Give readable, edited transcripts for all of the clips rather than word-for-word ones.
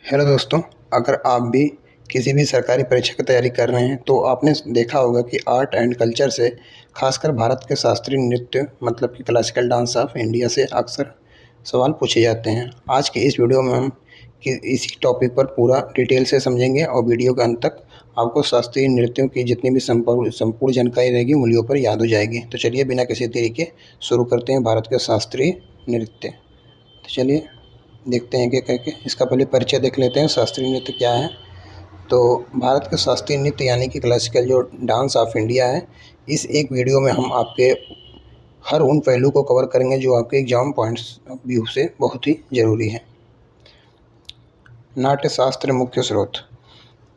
Hello दोस्तों, अगर आप भी किसी भी सरकारी परीक्षा की तैयारी कर रहे हैं तो आपने देखा होगा कि आर्ट एंड कल्चर से खासकर भारत के शास्त्रीय नृत्य मतलब कि क्लासिकल डांस ऑफ इंडिया से अक्सर सवाल पूछे जाते हैं। आज की इस वीडियो में हम इसी टॉपिक पर पूरा डिटेल से समझेंगे और वीडियो के अंत तक आपको शास्त्रीय नृत्यों की जितनी भी संपूर्ण जानकारी रहेगी उंगलियों पर याद हो जाएगी। तो चलिए बिना किसी देरी के शुरू करते हैं भारत के शास्त्रीय नृत्य। तो चलिए देखते हैं कि करके इसका पहले परिचय देख लेते हैं शास्त्रीय नृत्य क्या है। तो भारत के शास्त्रीय नृत्य यानी कि क्लासिकल जो डांस ऑफ इंडिया है, इस एक वीडियो में हम आपके हर उन पहलू को कवर करेंगे जो आपके एग्जाम पॉइंट्स ऑफ व्यू से बहुत ही ज़रूरी है। नाट्य शास्त्र मुख्य स्रोत।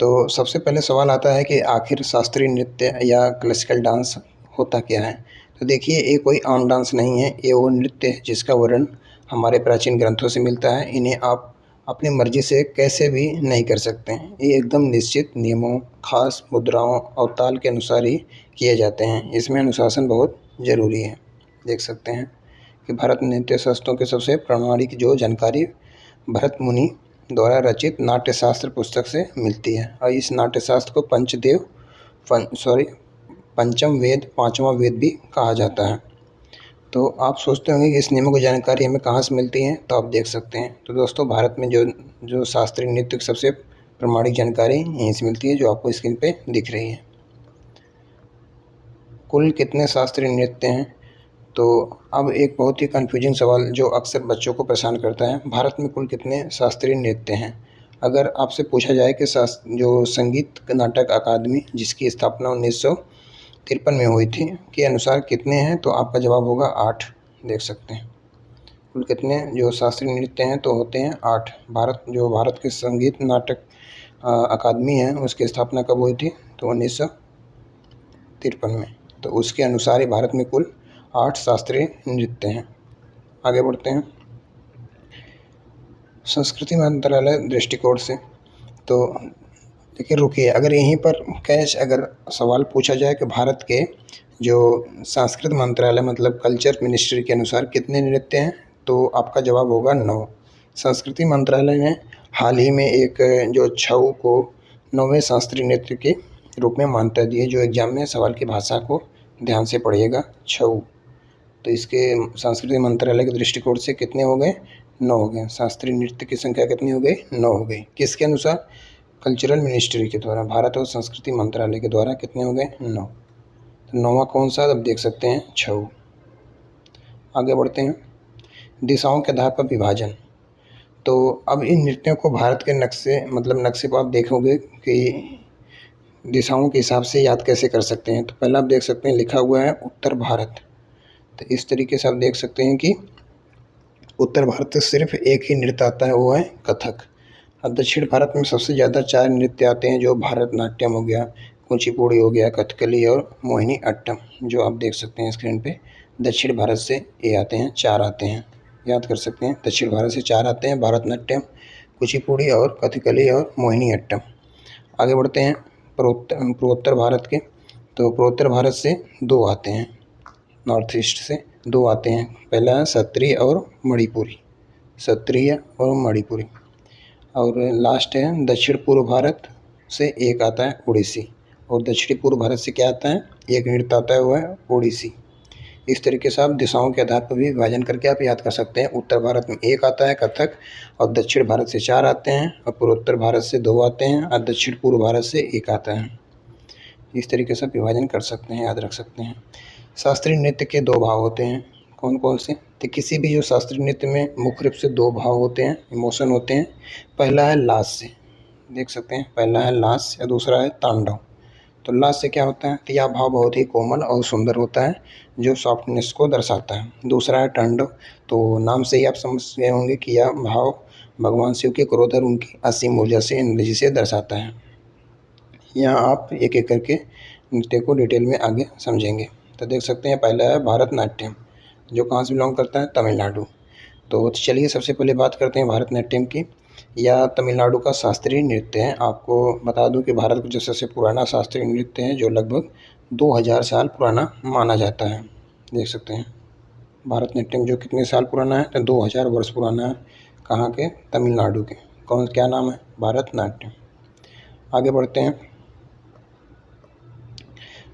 तो सबसे पहले सवाल आता है कि आखिर शास्त्रीय नृत्य या क्लासिकल डांस होता क्या है। तो देखिए, ये कोई आम डांस नहीं है, ये वो नृत्य है जिसका वर्णन हमारे प्राचीन ग्रंथों से मिलता है। इन्हें आप अपनी मर्जी से कैसे भी नहीं कर सकते हैं। ये एकदम निश्चित नियमों, खास मुद्राओं और ताल के अनुसार ही किए जाते हैं। इसमें अनुशासन बहुत ज़रूरी है। देख सकते हैं कि भारत नृत्य शास्त्रों के सबसे प्रामाणिक जो जानकारी भरत मुनि द्वारा रचित नाट्यशास्त्र पुस्तक से मिलती है। और इस नाट्यशास्त्र को पंचम वेद, पांचवा वेद भी कहा जाता है। तो आप सोचते होंगे कि इस नियमों की जानकारी हमें कहाँ से मिलती है, तो आप देख सकते हैं। तो दोस्तों, भारत में जो शास्त्रीय नृत्य की सबसे प्रामाणिक जानकारी यहीं से मिलती है, जो आपको स्क्रीन पे दिख रही है। कुल कितने शास्त्रीय नृत्य हैं? तो अब एक बहुत ही कन्फ्यूजिंग सवाल जो अक्सर बच्चों को परेशान करता है, भारत में कुल कितने शास्त्रीय नृत्य हैं? अगर आपसे पूछा जाए कि जो संगीत नाटक अकादमी जिसकी स्थापना 1953 में हुई थी के अनुसार कितने हैं, तो आपका जवाब होगा 8। देख सकते हैं कुल कितने जो शास्त्रीय नृत्य हैं, तो होते हैं 8। भारत के संगीत नाटक अकादमी है, उसकी स्थापना कब हुई थी? तो 1953 में। तो उसके अनुसार ही भारत में कुल 8 शास्त्रीय नृत्य हैं। आगे बढ़ते हैं संस्कृति मंत्रालय दृष्टिकोण से। तो देखिए, रुकिए, अगर यहीं पर अगर सवाल पूछा जाए कि भारत के जो संस्कृति मंत्रालय मतलब कल्चर मिनिस्ट्री के अनुसार कितने नृत्य हैं, तो आपका जवाब होगा 9। संस्कृति मंत्रालय ने हाल ही में एक जो छऊ को 9वें शास्त्रीय नृत्य के रूप में मान्यता दी है। जो एग्जाम में सवाल की भाषा को ध्यान से पढ़िएगा, छऊ। तो इसके संस्कृति मंत्रालय के दृष्टिकोण से कितने हो गए? 9 हो गए। शास्त्रीय नृत्य की संख्या कितनी हो गई? 9 हो गई। किसके अनुसार? कल्चरल मिनिस्ट्री के द्वारा, भारत और संस्कृति मंत्रालय के द्वारा कितने हो गए? 9। तो 9वां कौन सा? अब देख सकते हैं, छऊ। आगे बढ़ते हैं दिशाओं के आधार पर विभाजन। तो अब इन नृत्यों को भारत के नक्शे पर आप देखोगे कि दिशाओं के हिसाब से याद कैसे कर सकते हैं। तो पहला आप देख सकते हैं लिखा हुआ है उत्तर भारत। तो इस तरीके से आप देख सकते हैं कि उत्तर भारत से सिर्फ एक ही नृत्य आता है, वो है कथक। अब दक्षिण भारत में सबसे ज़्यादा 4 नृत्य आते हैं, जो भरतनाट्यम हो गया, कुचिपुड़ी हो गया, कथकली और मोहिनी अट्टम, जो आप देख सकते हैं स्क्रीन पे। दक्षिण भारत से ये आते हैं, 4 आते हैं, याद कर सकते हैं। दक्षिण भारत से 4 आते हैं, भरतनाट्यम, कुचिपुड़ी और कथकली और मोहिनी अट्टम। आगे बढ़ते हैं पूर्वोत्तर भारत के। तो पूर्वोत्तर भारत से 2 आते हैं, नॉर्थ ईस्ट से 2 आते हैं। पहला है सत्रिय और मणिपुरी, सत्रिय और मणिपुरी। और लास्ट है दक्षिण पूर्व भारत से एक आता है ओडिसी। और दक्षिणी पूर्व भारत से क्या आता है? एक नृत्य आता है, वो है ओडिसी। इस तरीके से आप दिशाओं के आधार पर भी विभाजन करके आप याद कर सकते हैं। उत्तर भारत में 1 आता है कथक, और दक्षिण भारत से 4 आते हैं, और पूर्वोत्तर भारत से 2 आते हैं, और दक्षिण पूर्व भारत से 1 आता है। इस तरीके से आप विभाजन कर सकते हैं, याद रख सकते हैं। शास्त्रीय नृत्य के 2 भाव होते हैं, कौन कौन से? तो किसी भी जो शास्त्रीय नृत्य में मुख्य रूप से 2 भाव होते हैं, इमोशन होते हैं। पहला है लास्य, देख सकते हैं, पहला है लास्य, दूसरा है तांडव। तो लास्य क्या होता है? तो यह भाव बहुत ही कोमल और सुंदर होता है, जो सॉफ्टनेस को दर्शाता है। दूसरा है तांडव। तो नाम से ही आप समझ गए होंगे कि यह भाव भगवान शिव के क्रोध और उनकी असीम ऊर्जा से एनर्जी से दर्शाता है। यहाँ आप एक एक करके नृत्य को डिटेल में आगे समझेंगे। तो देख सकते हैं, पहला है भरतनाट्यम, जो कहाँ से बिलोंग करता है? तमिलनाडु। तो चलिए सबसे पहले बात करते हैं भरतनाट्यम की। यह तमिलनाडु का शास्त्रीय नृत्य है। आपको बता दूं कि भारत का जो सबसे पुराना शास्त्रीय नृत्य है, जो लगभग 2000 साल पुराना माना जाता है। देख सकते हैं भरतनाट्यम जो कितने साल पुराना है? तो 2000 वर्ष पुराना है। कहाँ के? तमिलनाडु के। क्या नाम है? भरतनाट्यम। आगे बढ़ते हैं।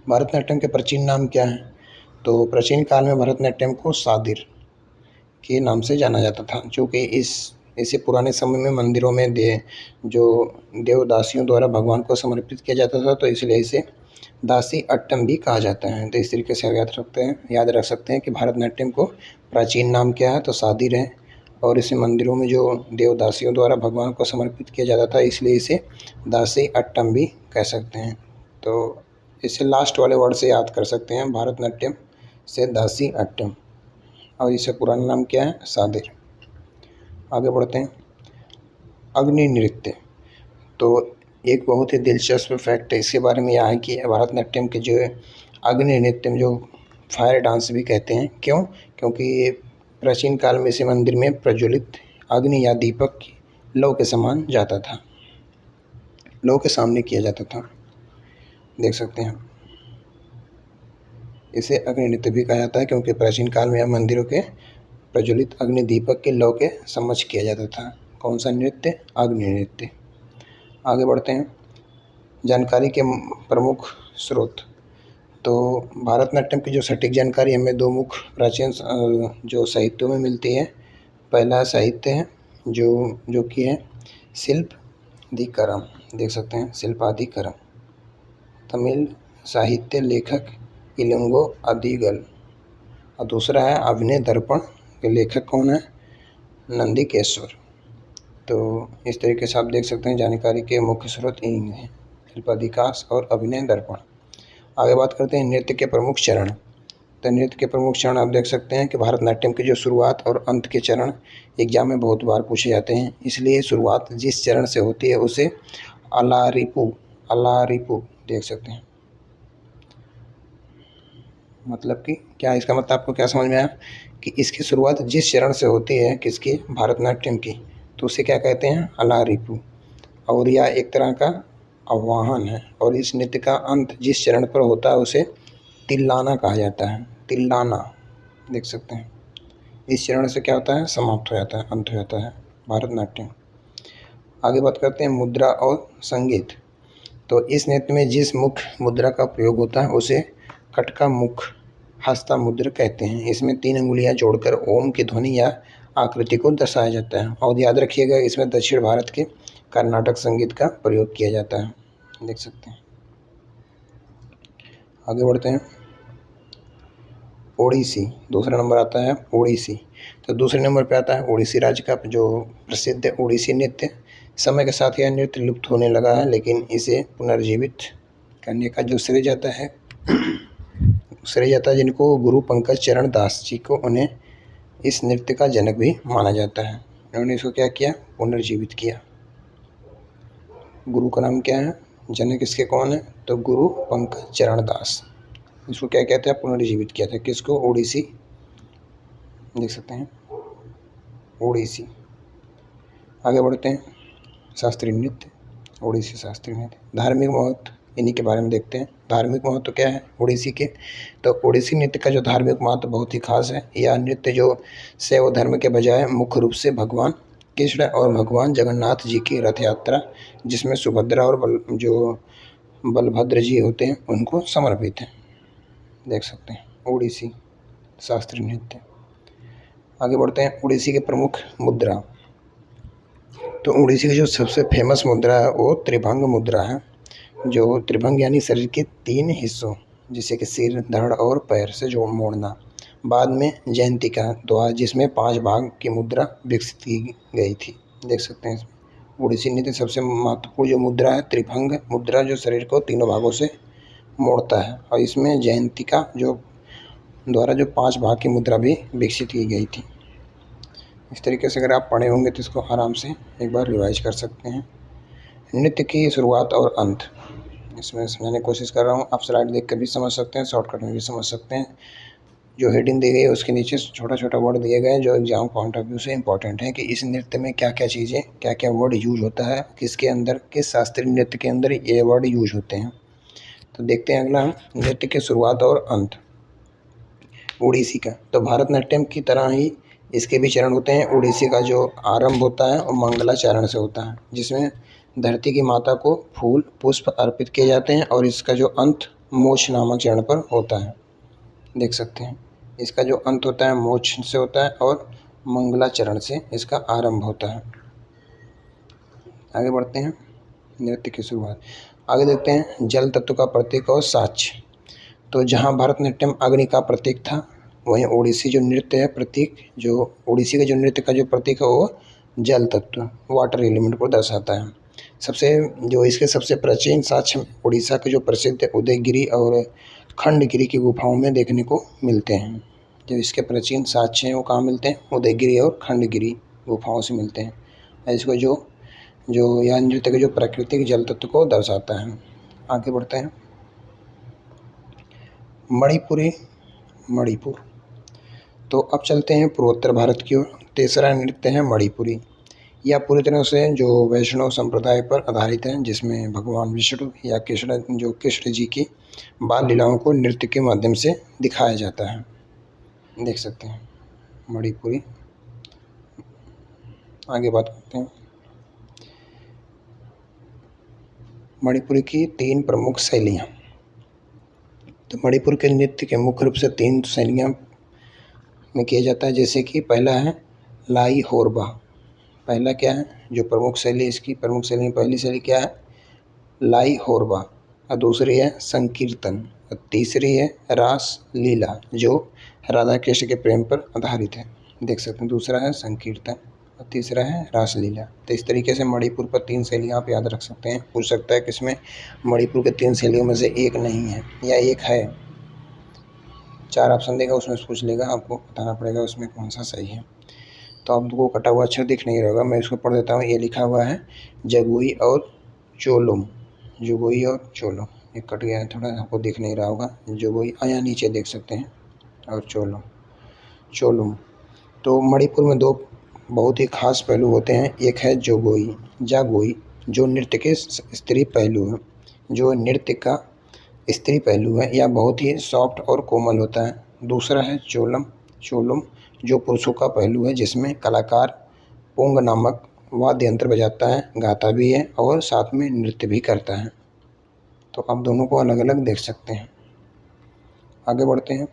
भरतनाट्यम के प्राचीन नाम क्या है? तो प्राचीन काल में भरतनाट्यम को सादिर के नाम से जाना जाता था, जो कि इसे पुराने समय में मंदिरों में जो देवदासियों द्वारा भगवान को समर्पित किया जाता था, तो इसलिए इसे दासी अट्टम भी कहा जाता है। तो इस तरीके से याद रख सकते हैं कि भरतनाट्यम को प्राचीन नाम क्या है? तो सादिर है, और इसे मंदिरों में जो देवदासियों द्वारा भगवान को समर्पित किया जाता था, इसलिए इसे दासी अट्टम भी कह सकते हैं। तो इसे लास्ट वाले वर्ड से याद कर सकते हैं, भरतनाट्यम से दासी अट्टम, और इसे पुराना नाम क्या है? सादिर। आगे बढ़ते हैं। अग्नि नृत्य। तो एक बहुत ही दिलचस्प फैक्ट है इसके बारे में यह है कि भरतनाट्यम के जो अग्नि नृत्य में जो फायर डांस भी कहते हैं, क्यों? क्योंकि प्राचीन काल में इसे मंदिर में प्रज्वलित अग्नि या दीपक लौ के समान जाता था, लौ के सामने किया जाता था। देख सकते हैं, इसे अग्नि नृत्य भी कहा जाता है क्योंकि प्राचीन काल में मंदिरों के प्रज्वलित अग्नि दीपक के लौ के समक्ष किया जाता था। कौन सा नृत्य? अग्नि नृत्य। आगे बढ़ते हैं। जानकारी के प्रमुख स्रोत। तो भरतनाट्यम की जो सटीक जानकारी हमें दो मुख्य प्राचीन जो साहित्यों में मिलती है। पहला साहित्य है जो कि है शिल्पाधिकरम। देख सकते हैं, शिल्पाधिकरम। तमिल साहित्य लेखक इलंगो अदिगल। और दूसरा है अभिनय दर्पण के लेखक कौन है? नंदिकेश्वर। तो इस तरीके से आप देख सकते हैं जानकारी के मुख्य स्रोत इन हैं, शिल्पाधिकाश और अभिनय दर्पण। आगे बात करते हैं नृत्य के प्रमुख चरण। तो नृत्य के प्रमुख चरण आप देख सकते हैं कि भरतनाट्यम की जो शुरुआत और अंत के चरण एग्जाम में बहुत बार पूछे जाते हैं, इसलिए शुरुआत जिस चरण से होती है उसे अलारिपू देख सकते हैं। मतलब कि क्या इसका मतलब आपको क्या समझ में आया? कि इसकी शुरुआत जिस चरण से होती है, किसकी? भरतनाट्यम की, तो उसे क्या कहते हैं? अलारिपू। और यह एक तरह का आह्वान है, और इस नृत्य का अंत जिस चरण पर होता है उसे तिल्लाना कहा जाता है। तिल्लाना देख सकते हैं, इस चरण से क्या होता है? समाप्त हो जाता है, अंत हो जाता है भरतनाट्यम। आगे बात करते हैं मुद्रा और संगीत। तो इस नृत्य में जिस मुख्य मुद्रा का प्रयोग होता है उसे कटका मुख हस्ता मुद्रा कहते हैं। इसमें 3 अंगुलियां जोड़कर ओम की ध्वनि या आकृति को दर्शाया जाता है। और याद रखिएगा, इसमें दक्षिण भारत के कर्नाटक संगीत का प्रयोग किया जाता है। देख सकते हैं। आगे बढ़ते हैं। ओडिसी दूसरा नंबर आता है, ओडिसी। तो दूसरे नंबर पे आता है ओडिसी राज्य का जो प्रसिद्ध ओडिसी नृत्य। समय के साथ यह नृत्य लुप्त होने लगा है, लेकिन इसे पुनर्जीवित करने का जो श्रेय जाता है जिनको गुरु पंकज चरण दास जी को, उन्हें इस नृत्य का जनक भी माना जाता है। उन्होंने इसको क्या किया? पुनर्जीवित किया। गुरु का नाम क्या है? जनक इसके कौन है? तो गुरु पंकज चरण दास। इसको क्या कहते हैं? पुनर्जीवित किया था। किसको? ओडिसी। देख सकते हैं, ओडिसी। आगे बढ़ते हैं। शास्त्रीय नृत्य, ओडिसी शास्त्रीय नृत्य। धार्मिक महत्व, इन्हीं के बारे में देखते हैं। धार्मिक महत्व क्या है ओडिसी के? तो ओडिसी नृत्य का जो धार्मिक महत्व बहुत ही खास है। यह नृत्य जो शैव धर्म के बजाय मुख्य रूप से भगवान कृष्ण और भगवान जगन्नाथ जी की रथ यात्रा, जिसमें सुभद्रा और बलभद्र जी होते हैं, उनको समर्पित है। देख सकते हैं, ओडिसी शास्त्रीय नृत्य। आगे बढ़ते हैं। ओडिसी के प्रमुख मुद्रा। तो ओडिसी की जो सबसे फेमस मुद्रा है वो त्रिभंग मुद्रा है। जो त्रिभंग यानी शरीर के 3 हिस्सों, जैसे कि सिर, धड़ और पैर से जो मोड़ना। बाद में जयंतिका द्वारा जिसमें 5 भाग की मुद्रा विकसित की गई थी। देख सकते हैं, ओडिसी नृत्य सबसे महत्वपूर्ण जो मुद्रा है त्रिभंग मुद्रा, जो शरीर को 3 भागों से मोड़ता है। और इसमें जयंतिका जो द्वारा जो 5 भाग की मुद्रा भी विकसित की गई थी। इस तरीके से अगर आप पढ़े होंगे तो इसको आराम से एक बार रिवाइज कर सकते हैं। नृत्य की शुरुआत और अंत, इसमें समझाने की कोशिश कर रहा हूँ। आप स्लाइड देख कर भी समझ सकते हैं, शॉर्टकट में भी समझ सकते हैं। जो हेडिंग दी गई है उसके नीचे छोटा छोटा वर्ड दिए गए हैं जो एग्जाम पॉइंट ऑफ व्यू से इंपॉर्टेंट है, कि इस नृत्य में क्या क्या चीज़ें, क्या क्या वर्ड यूज होता है, किसके अंदर, किस शास्त्रीय नृत्य के अंदर ये वर्ड यूज होते हैं। तो देखते हैं अगला, नृत्य की शुरुआत और अंत ओडिसी का। तो भरतनाट्यम की तरह ही इसके भी चरण होते हैं। ओडिसी का जो आरंभ होता है वो मंगलाचरण से होता है, जिसमें धरती की माता को फूल पुष्प अर्पित किए जाते हैं, और इसका जो अंत मोक्ष नामक चरण पर होता है। देख सकते हैं, इसका जो अंत होता है मोक्ष से होता है और मंगलाचरण से इसका आरंभ होता है। आगे बढ़ते हैं, नृत्य की शुरुआत। आगे देखते हैं जल तत्व का प्रतीक और साक्ष्य। तो जहाँ भरतनाट्यम अग्नि का प्रतीक था, वहीं ओडिसी जो नृत्य है प्रतीक, जो ओडिसी के जो नृत्य का जो प्रतीक है वो जल तत्व, वाटर एलिमेंट को दर्शाता है। इसके सबसे प्राचीन साक्ष्य उड़ीसा के जो प्रसिद्ध उदयगिरी और खंडगिरी की गुफाओं में देखने को मिलते हैं। जो इसके प्राचीन साक्ष्य हैं वो कहाँ मिलते हैं? उदयगिरी और खंडगिरी गुफाओं से मिलते हैं। इसको जो जो यह नृत्य के जो प्राकृतिक जल तत्व को दर्शाता है। आगे बढ़ते हैं, मणिपुर। तो अब चलते हैं पूर्वोत्तर भारत की ओर। तीसरा नृत्य है मणिपुरी। यह पूरी तरह से जो वैष्णव संप्रदाय पर आधारित है, जिसमें भगवान विष्णु या कृष्ण जी की बाल लीलाओं को नृत्य के माध्यम से दिखाया जाता है। देख सकते हैं मणिपुरी। आगे बात करते हैं मणिपुरी की 3 प्रमुख शैलियाँ। तो मणिपुर के नृत्य के मुख्य रूप से 3 शैलियाँ में किया जाता है, जैसे कि पहला है लाई होरबा। पहला क्या है जो प्रमुख शैली, इसकी प्रमुख शैली में पहली शैली क्या है? लाई होरबा। और दूसरी है संकीर्तन, और तीसरी है रास लीला, जो राधा कृष्ण के प्रेम पर आधारित है। देख सकते हैं, दूसरा है संकीर्तन और तीसरा है रासलीला। तो इस तरीके से मणिपुर पर 3 शैलियाँ आप याद रख सकते हैं। पूछ सकता है कि इसमें मणिपुर के 3 शैलियों में से एक नहीं है या एक है। 4 ऑप्शन देगा, उसमें से पूछ लेगा, आपको बताना पड़ेगा उसमें कौन सा सही है। तो आपको कटा हुआ अक्षर दिख नहीं रहेगा, मैं इसको पढ़ देता हूँ। ये लिखा हुआ है जगुई और चोलुम। जगुई और चोलुम, ये कट गया है थोड़ा, आपको दिख नहीं रहा होगा। जगुई यहाँ नीचे देख सकते हैं, और चोलुम। तो मणिपुर में 2 बहुत ही खास पहलू होते हैं। एक है जागोई, जो नृत्य के स्त्री पहलू है, जो नृत्य का स्त्री पहलू है, या बहुत ही सॉफ्ट और कोमल होता है। दूसरा है चोलम, जो पुरुषों का पहलू है, जिसमें कलाकार पोंग नामक वाद्य यंत्र बजाता है, गाता भी है और साथ में नृत्य भी करता है। तो आप दोनों को अलग अलग देख सकते हैं। आगे बढ़ते हैं,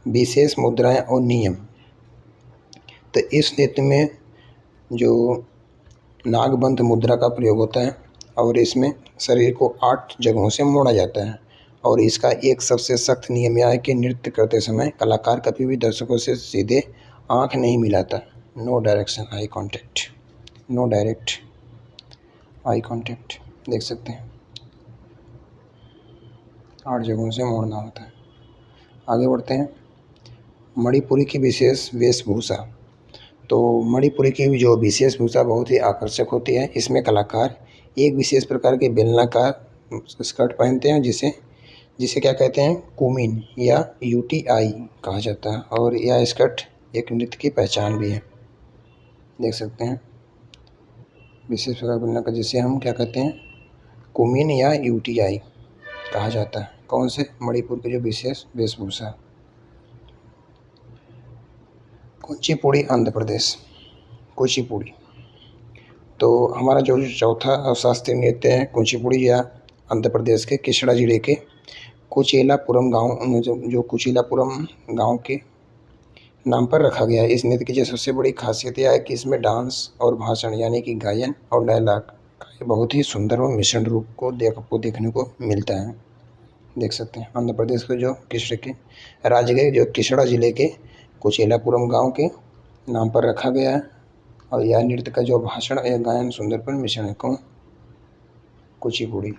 विशेष मुद्राएं और नियम। तो इस नृत्य में जो नागबंध मुद्रा का प्रयोग होता है, और इसमें शरीर को 8 जगहों से मोड़ा जाता है। और इसका एक सबसे सख्त नियम यह है कि नृत्य करते समय कलाकार कभी भी दर्शकों से सीधे आंख नहीं मिलाता। No direct eye contact. देख सकते हैं 8 जगहों से मोड़ना होता है। आगे बढ़ते हैं, मणिपुरी की विशेष वेशभूषा। तो मणिपुरी की जो विशेष भूषा बहुत ही आकर्षक होती है। इसमें कलाकार एक विशेष प्रकार के बेलनाकार स्कर्ट पहनते हैं, जिसे क्या कहते हैं? कुमिन या यूटीआई कहा जाता है। और यह स्कर्ट एक नृत्य की पहचान भी है। देख सकते हैं विशेष प्रकार बेलनाकार, जिसे हम क्या कहते हैं? कुमिन या यूटीआई कहा जाता है। कौन से? मणिपुर की जो विशेष वेशभूषा। कुचिपुड़ी आंध्र प्रदेश। कुचिपुड़ी, तो हमारा जो चौथा शास्त्रीय नृत्य है कुचिपुड़ी, या आंध्र प्रदेश के कृष्णा जिले के कुचेलापुरम गांव, जो कुचेलापुरम गांव के नाम पर रखा गया है। इस नृत्य की जो सबसे बड़ी खासियत यह है कि इसमें डांस और भाषण, यानी कि गायन और डायलॉग का बहुत ही सुंदर और मिश्रण रूप को देखने को मिलता है। देख सकते हैं आंध्र प्रदेश के जो कृष्ण के राज्य के जो कृष्णा जिले के कुचेलापुरम गाँव के नाम पर रखा गया है। और यह नृत्य का जो भाषण या गायन सुंदर पर मिश्रण है। कौन? कुचिपुड़ी,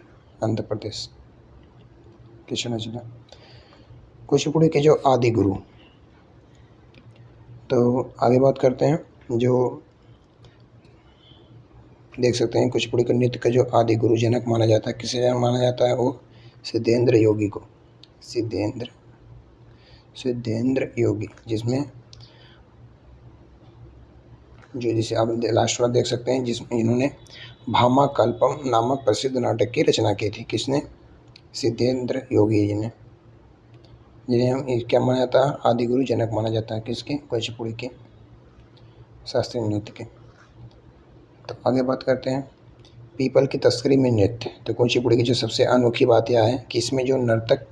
आंध्र प्रदेश, कृष्णा जिला। कुचिपुड़ी के जो आदि गुरु। तो आगे बात करते हैं, जो देख सकते हैं कुचिपुड़ी के नृत्य का जो आदि गुरु जनक माना जाता है, किसे माना जाता है? वो सिद्धेंद्र योगी को। सिद्धेंद्र योगी, जिसे आप लास्ट वाला देख सकते हैं, जिसमें इन्होंने भामा कल्पम नामक प्रसिद्ध नाटक की रचना की थी। किसने? सिद्धेंद्र योगी जी ने, जिन्हें हम क्या माना जाता है? आदि गुरु जनक माना जाता है। किसके? कुचिपुड़ी के। शास्त्रीय नृत्य के। तो आगे बात करते हैं पीपल की तस्करी में नृत्य। तो कुचिपुड़ी की जो सबसे अनोखी बात यह है कि इसमें जो नर्तक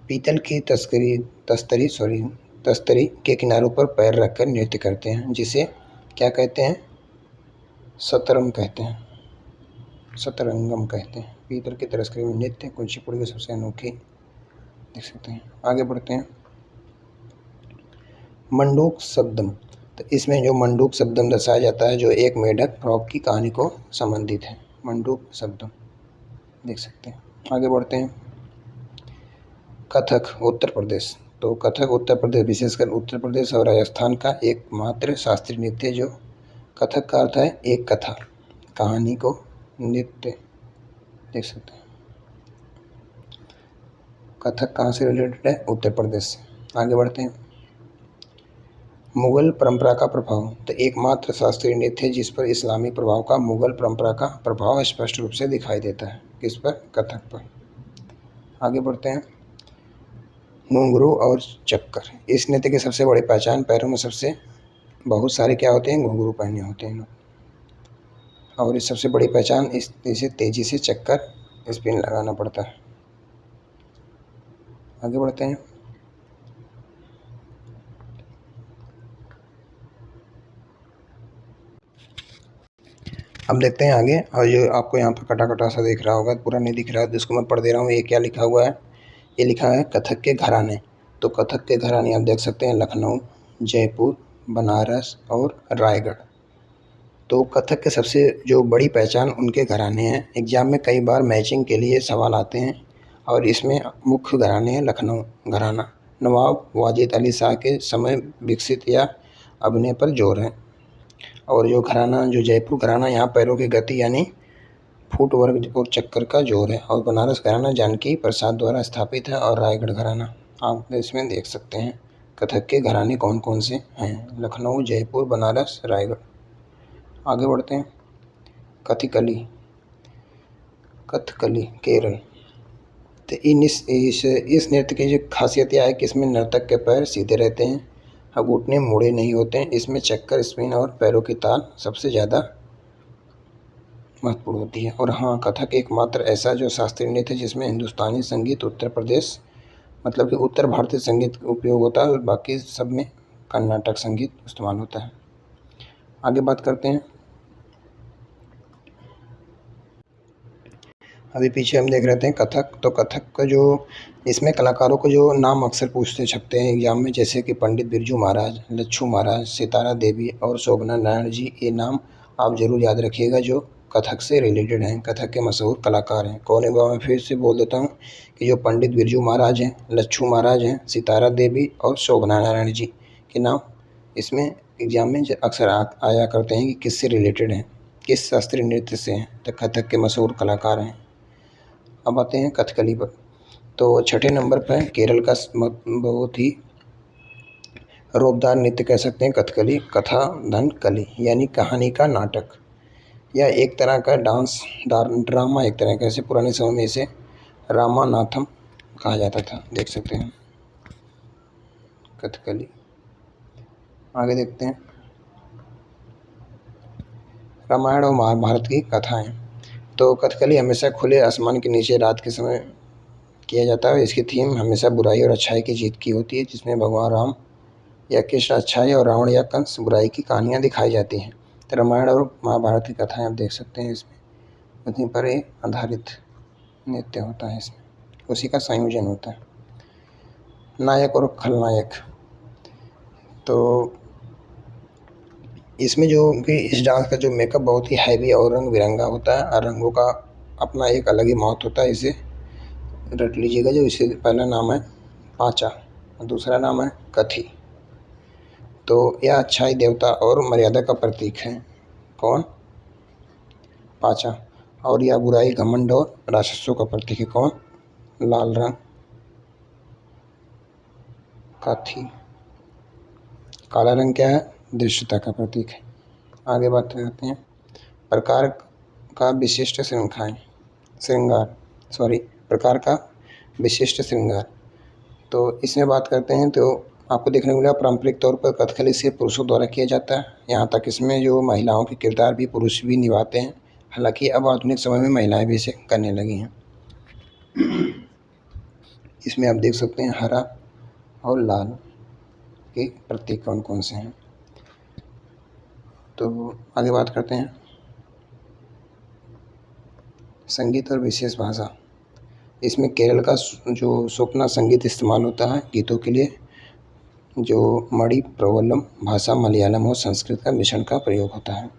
पीतल की तस्तरी के किनारों पर पैर रखकर नृत्य करते हैं, जिसे क्या कहते हैं? शतरंग कहते हैं, शतरंगम कहते हैं। पीतल की तस्करी में नृत्य कुचिपुड़ी की सबसे अनोखी, देख सकते हैं। आगे बढ़ते हैं मंडूक शब्दम। तो इसमें जो मंडूक शब्दम दर्शाया जाता है जो एक मेढक फ्रॉक की कहानी को संबंधित है, मंडूक शब्दम, देख सकते हैं। आगे बढ़ते हैं कथक उत्तर प्रदेश। तो कथक उत्तर प्रदेश, विशेषकर उत्तर प्रदेश और राजस्थान का एकमात्र शास्त्रीय नृत्य है। जो कथक का अर्थ है एक कथा, कहानी को नृत्य, देख सकते हैं। कथक कहाँ से रिलेटेड है? उत्तर प्रदेश से। आगे बढ़ते हैं मुगल परंपरा का प्रभाव। तो एकमात्र शास्त्रीय नृत्य है जिस पर इस्लामी प्रभाव का, मुगल परंपरा का प्रभाव स्पष्ट रूप से दिखाई देता है। किस पर? कथक पर। आगे बढ़ते हैं घुंघरू और चक्कर। इस नृत्य की सबसे बड़ी पहचान पैरों में सबसे बहुत सारे क्या होते हैं? घुंघरू पहने होते हैं और इस सबसे बड़ी पहचान इसे तेजी से चक्कर स्पिन लगाना पड़ता है। आगे बढ़ते हैं अब देखते हैं आगे। और जो आपको यहाँ पर कटा कटा सा दिख रहा होगा, पूरा नहीं दिख रहा है, जिसको मैं पढ़ दे रहा हूँ। ये क्या लिखा हुआ है? ये लिखा है कथक के घराने। तो कथक के घराने आप देख सकते हैं लखनऊ, जयपुर, बनारस और रायगढ़। तो कथक के सबसे जो बड़ी पहचान उनके घराने हैं। एग्जाम में कई बार मैचिंग के लिए सवाल आते हैं और इसमें मुख्य घराने हैं लखनऊ घराना, नवाब वाजिद अली शाह के समय विकसित या अभिनय पर जोर है। और जो घराना, जो जयपुर घराना, यहाँ पैरों की गति यानी फुटवर्क और चक्कर का जोर है। और बनारस घराना जानकी प्रसाद द्वारा स्थापित है। और रायगढ़ घराना आप इसमें देख सकते हैं कथक के घराने कौन कौन से हैं, लखनऊ, जयपुर, बनारस, रायगढ़। आगे बढ़ते हैं कथकली। कथकली केरल। तो इस नृत्य की जो खासियत यह है कि इसमें नर्तक के पैर सीधे रहते हैं, घुटने मुड़े नहीं होते हैं। इसमें चक्कर, स्पिन और पैरों की ताल सबसे ज़्यादा महत्वपूर्ण होती है। और हाँ, कथक एकमात्र ऐसा जो शास्त्रीय नृत्य है जिसमें हिंदुस्तानी संगीत, उत्तर प्रदेश मतलब कि उत्तर भारतीय संगीत का उपयोग होता है और बाकी सब में कर्नाटक संगीत इस्तेमाल होता है। आगे बात करते हैं अभी पीछे हम देख रहे थे कथक। तो कथक का जो इसमें कलाकारों को जो नाम अक्सर पूछते छपते हैं एग्जाम में, जैसे कि पंडित बिरजू महाराज, लच्छू महाराज, सितारा देवी और शोभना नारायण जी। ये नाम आप जरूर याद रखिएगा जो कथक से रिलेटेड हैं, कथक के मशहूर कलाकार हैं। कौन है? मैं फिर से बोल देता हूँ कि जो पंडित बिरजू महाराज हैं, लच्छू महाराज हैं, सितारा देवी और शोभना नारायण जी के नाम इसमें एग्जाम में अक्सर आया करते हैं कि किससे रिलेटेड हैं, किस शास्त्रीय नृत्य से हैं। तो कथक के मशहूर कलाकार हैं। अब आते हैं कथकली पर। तो छठे नंबर पर केरल का बहुत ही रोबदार नृत्य कह सकते हैं कथकली, कथा धन कली यानी कहानी का नाटक या एक तरह का डांस ड्रामा, एक तरह का। ऐसे पुराने समय में इसे रामानाथम कहा जाता था, देख सकते हैं कथकली। आगे देखते हैं रामायण और महाभारत की कथाएं। तो कथकली हमेशा खुले आसमान के नीचे रात के समय किया जाता है। इसकी थीम हमेशा बुराई और अच्छाई की जीत की होती है, जिसमें भगवान राम या कृष्ण अच्छाई और रावण या कंस बुराई की कहानियाँ दिखाई जाती हैं। तो रामायण और महाभारत की कथाएं आप देख सकते हैं इसमें, उन्हीं पर आधारित नृत्य होता है, इसमें उसी का संयोजन होता है। नायक और खलनायक। तो इसमें जो कि इस डांस का जो मेकअप बहुत ही हैवी और रंग बिरंगा होता है और रंगों का अपना एक अलग ही महत्व होता है। इसे रट लीजिएगा। जो इसे पहला नाम है पांचा और दूसरा नाम है कथी। तो यह अच्छाई, देवता और मर्यादा का प्रतीक है। कौन? पांचा। और यह बुराई, घमंड और राक्षसों का प्रतीक है। कौन? लाल रंग कथी। काला रंग क्या है? दृश्यता का प्रतीक है। आगे बात करते हैं प्रकार का विशिष्ट प्रकार का विशिष्ट श्रृंगार। तो इसमें बात करते हैं तो आपको देखने को मिला पारंपरिक तौर पर कथकली सिर्फ पुरुषों द्वारा किया जाता है, यहाँ तक इसमें जो महिलाओं के किरदार भी पुरुष भी निभाते हैं। हालांकि अब आधुनिक समय में महिलाएं भी इसे करने लगी हैं। इसमें आप देख सकते हैं हरा और लाल के प्रतीक कौन कौन से हैं। तो आगे बात करते हैं संगीत और विशेष भाषा। इसमें केरल का जो सोपना संगीत इस्तेमाल होता है गीतों के लिए, जो मणि प्रवलम भाषा मलयालम और संस्कृत का मिश्रण का प्रयोग होता है।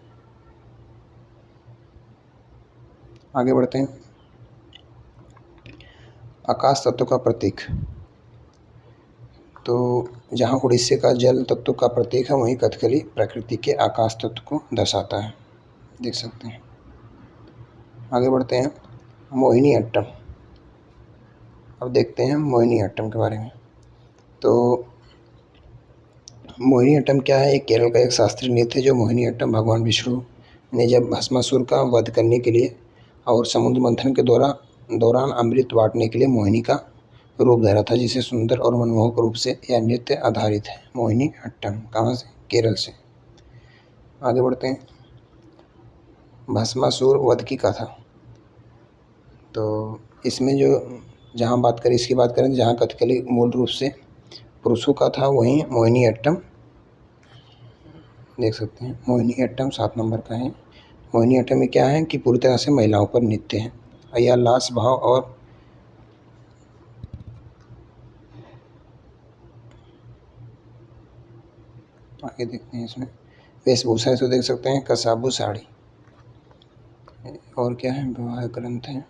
आगे बढ़ते हैं आकाश तत्व का प्रतीक। तो जहाँ उड़ीसा का जल तत्व का प्रतीक है, वहीं कथकली प्रकृति के आकाश तत्व को दर्शाता है, देख सकते हैं। आगे बढ़ते हैं मोहिनी अट्टम। अब देखते हैं मोहिनी अट्टम के बारे में। तो मोहिनी अट्टम क्या है? एक केरल का एक शास्त्रीय नृत्य है जो मोहिनी अट्टम भगवान विष्णु ने जब भस्मासुर का वध करने के लिए और समुद्र मंथन के दौरान अमृत बांटने के लिए मोहिनी का रूप धरा था, जिसे सुंदर और मनमोहक रूप से यह नृत्य आधारित है। मोहिनी अट्टम कहाँ से? केरल से। आगे बढ़ते हैं भस्मासुर वध की कथा। तो इसमें जहाँ बात करें इसकी बात करें, जहाँ कथकली मूल रूप से पुरुषों का था, वहीं मोहिनी अट्टम देख सकते हैं। मोहिनी अट्टम 7 नंबर का है। मोहिनी अट्टम में क्या है कि पूरी तरह से महिलाओं पर नृत्य है। यह लास भाव और आगे देखते हैं इसमें वेशभूषा से देख सकते हैं कसाबू साड़ी। और क्या है? विवाह ग्रंथ है।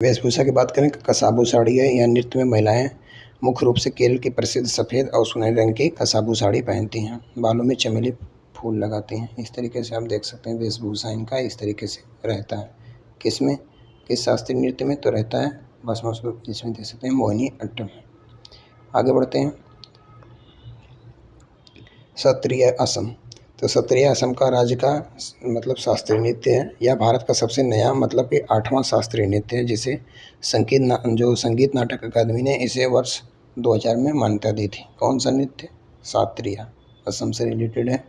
वेशभूषा की बात करें कसाबू साड़ी है। यह नृत्य में महिलाएं मुख्य रूप से केरल की प्रसिद्ध सफ़ेद और सुनहरे रंग की कसाबू साड़ी पहनती हैं, बालों में चमेली फूल लगाती हैं। इस तरीके से आप देख सकते हैं वेशभूषा इनका इस तरीके से रहता है। किसमें? किस शास्त्रीय नृत्य में? तो रहता है भस्मासुर, जिसमें देख सकते हैं मोहिनी अट्टम। आगे बढ़ते हैं सत्रिय असम। तो सत्रिय असम का राज्य का मतलब शास्त्रीय नृत्य है। यह भारत का सबसे नया मतलब कि 8वां शास्त्रीय नृत्य है, जिसे संगीत नाटक अकादमी ने इसे वर्ष 2000 में मान्यता दी थी। कौन सा नृत्य? शास्त्रीय, असम से रिलेटेड है।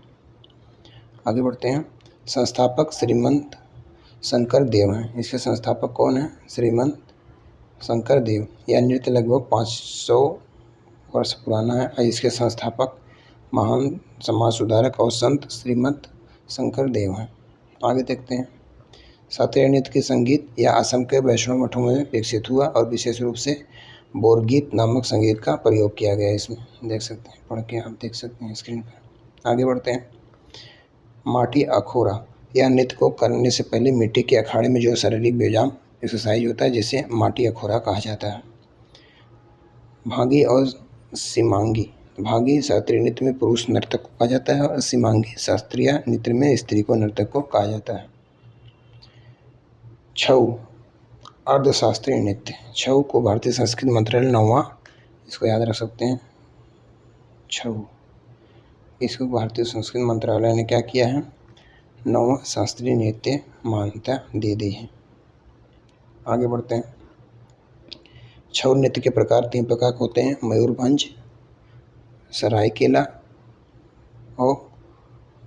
आगे बढ़ते हैं संस्थापक श्रीमंत शंकर देव हैं। इसके संस्थापक कौन हैं? श्रीमंत शंकर देव। यह नृत्य लगभग 500 वर्ष पुराना है और इसके संस्थापक महान समाज सुधारक और संत श्रीमंत शंकर देव हैं। आगे देखते हैं शास्त्रीय नृत्य के संगीत यह असम के वैष्णव मठों में विकसित हुआ और विशेष रूप से बोरगीत नामक संगीत का प्रयोग किया गया। इसमें देख सकते हैं, पढ़ के आप देख सकते हैं स्क्रीन पर। आगे बढ़ते हैं माटी अखोरा। यह नृत्य को करने से पहले मिट्टी के अखाड़े में जो शारीरिक व्यायाम एक्सरसाइज होता है, जिसे माटी अखोरा कहा जाता है। भांगी और सीमांगी। भांगी शास्त्रीय नृत्य में पुरुष नर्तक को कहा जाता है और सीमांगी शास्त्रीय नृत्य में स्त्री को नर्तक को कहा जाता है। छऊ अर्धशास्त्रीय नृत्य। छऊ को भारतीय संस्कृति मंत्रालय 9वां, इसको याद रख सकते हैं छऊ, इसको भारतीय संस्कृति मंत्रालय ने क्या किया है? 9वां शास्त्रीय नृत्य मान्यता दे दी है। आगे बढ़ते हैं छऊ नृत्य के प्रकार 3 प्रकार के होते हैं, मयूरभंज, सरायकेला और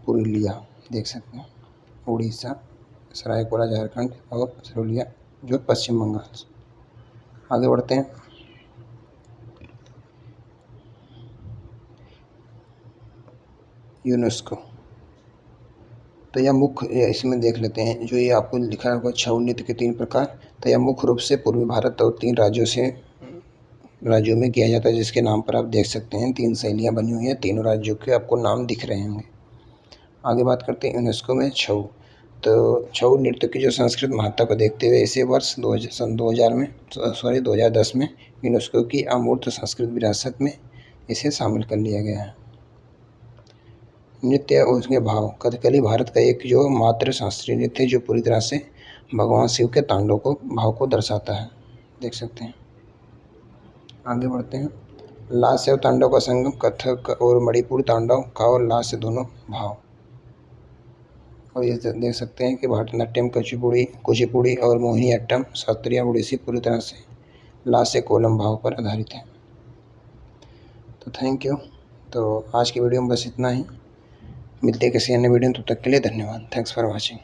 पुरुलिया। देख सकते हैं उड़ीसा, सरायकेला झारखंड और पुरुलिया जो पश्चिम बंगाल। आगे बढ़ते हैं यूनेस्को। तो यह मुख्य इसमें देख लेते हैं जो ये आपको लिखा होगा छऊ नृत्य के 3 प्रकार। तो यह मुख्य रूप से पूर्वी भारत और 3 राज्यों में किया जाता है, जिसके नाम पर आप देख सकते हैं 3 शैलियाँ बनी हुई हैं। तीनों राज्यों के आपको नाम दिख रहे होंगे। आगे बात करते हैं यूनेस्को में छऊ। तो छऊ नृत्य की जो सांस्कृतिक महत्ता को देखते हुए इसे वर्ष 2010 में यूनेस्को की अमूर्त सांस्कृतिक विरासत में इसे शामिल कर लिया गया है। नृत्य और उसके भाव। कथकली भारत का एक जो मात्र शास्त्रीय नृत्य है जो पूरी तरह से भगवान शिव के तांडव को भाव को दर्शाता है, देख सकते हैं। आगे बढ़ते हैं लास्य और तांडव का संगम। कथक और मणिपुर तांडव का और लास्य दोनों भाव। और ये देख सकते हैं कि भारतनाट्यम, कुचिपुड़ी और मोहिनी अट्टम शास्त्रीय ओडिसी पूरी तरह से लास्य कोलम भाव पर आधारित है। तो थैंक यू। तो आज की वीडियो में बस इतना ही। मिलते हैं किसी अन्य वीडियो में, तब तक के लिए धन्यवाद। Thanks for watching.